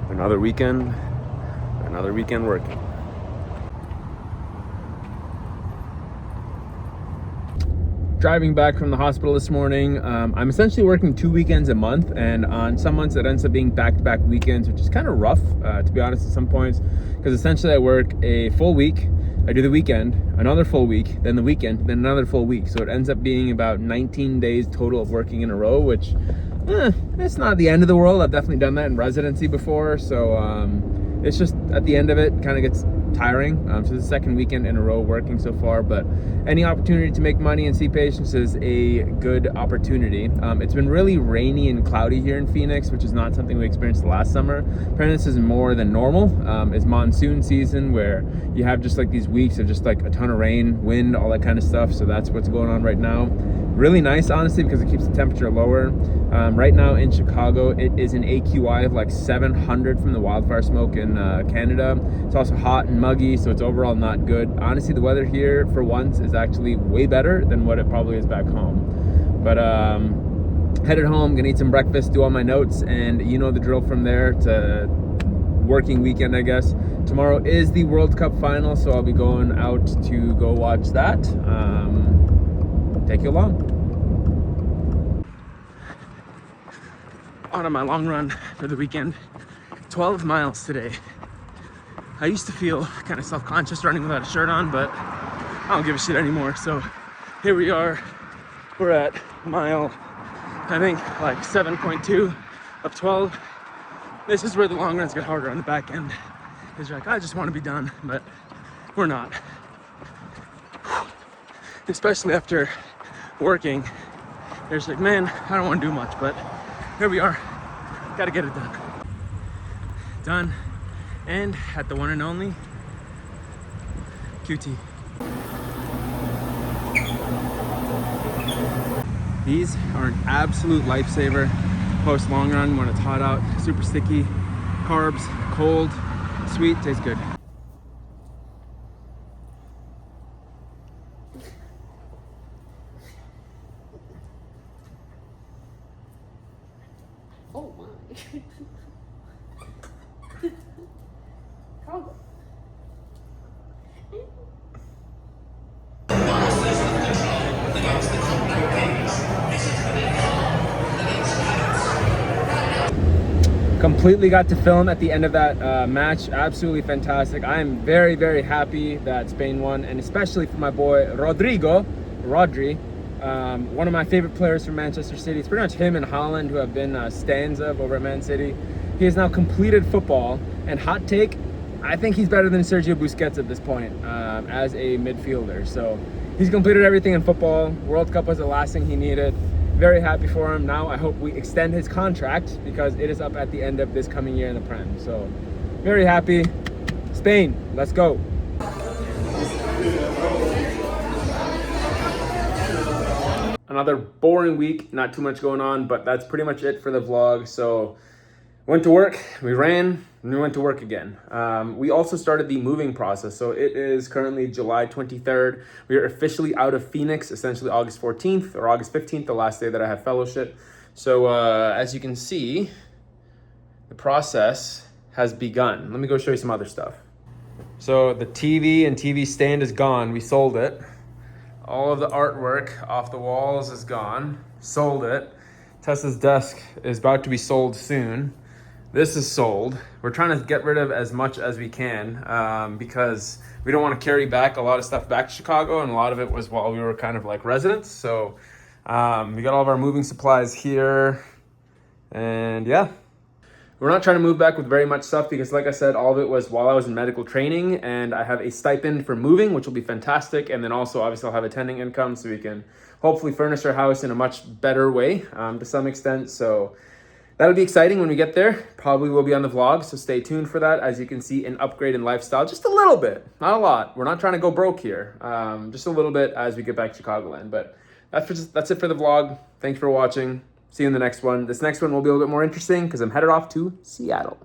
Another weekend working. Driving back from the hospital this morning. I'm essentially working 2 weekends a month, and on some months it ends up being back-to-back weekends, which is kind of rough, to be honest, at some points, because essentially I work a full week, I do the weekend, another full week, then the weekend, then another full week. So it ends up being about 19 days total of working in a row, which it's not the end of the world. I've definitely done that in residency before, so it's just at the end of it kind of gets tiring. So this is the second weekend in a row working so far, but any opportunity to make money and see patients is a good opportunity. It's been really rainy and cloudy here in Phoenix, which is not something we experienced last summer. Apparently this is more than normal. It's monsoon season where you have just like these weeks of just like a ton of rain, wind, all that kind of stuff. So that's what's going on right now. Really nice, honestly, because it keeps the temperature lower. Right now in Chicago, it is an AQI of like 700 from the wildfire smoke in Canada. It's also hot and muggy, so it's overall not good. Honestly, the weather here for once is actually way better than what it probably is back home. But headed home, gonna eat some breakfast, do all my notes, and you know the drill from there. To working weekend, I guess. Tomorrow is the World Cup final, so I'll be going out to go watch that. Take you along. On my long run for the weekend, 12 miles today. I used to feel kind of self-conscious running without a shirt on, but I don't give a shit anymore. So here we are. We're at mile, I think like 7.2 of 12. This is where the long runs get harder on the back end. Because you're like, I just want to be done, but we're not. Especially after working, there's like, man, I don't want to do much, but here we are. Gotta get it done. And at the one and only QT. These are an absolute lifesaver post long run when it's hot out, super sticky, carbs, cold, sweet, tastes good. Oh my. Cargo. Completely got to film at the end of that match. Absolutely fantastic. I am very, very happy that Spain won, and especially for my boy Rodri. One of my favorite players from Manchester City. It's pretty much him and Haaland who have been stands of over at Man City. He has now completed football, and hot take, I think he's better than Sergio Busquets at this point as a midfielder. So he's completed everything in football. World Cup was the last thing he needed. Very happy for him. Now I hope we extend his contract because it is up at the end of this coming year in the Prem. So very happy. Spain, let's go. Another boring week, not too much going on, but that's pretty much it for the vlog. So went to work, we ran, and we went to work again. We also started the moving process. So it is currently July 23rd. We are officially out of Phoenix, essentially August 14th or August 15th, the last day that I have fellowship. So as you can see, the process has begun. Let me go show you some other stuff. So the TV and TV stand is gone, we sold it. All of the artwork off the walls is gone, sold it. Tessa's desk is about to be sold soon. This is sold. We're trying to get rid of as much as we can because we don't want to carry back a lot of stuff back to Chicago, and a lot of it was while we were kind of like residents. So we got all of our moving supplies here, and yeah. We're not trying to move back with very much stuff because, like I said, all of it was while I was in medical training, and I have a stipend for moving, which will be fantastic. And then also, obviously, I'll have attending income so we can hopefully furnish our house in a much better way to some extent. So that'll be exciting when we get there. Probably will be on the vlog, so stay tuned for that. As you can see, an upgrade in lifestyle, just a little bit, not a lot. We're not trying to go broke here, just a little bit as we get back to Chicagoland. But that's it for the vlog. Thanks for watching. See you in the next one. This next one will be a little bit more interesting because I'm headed off to Seattle.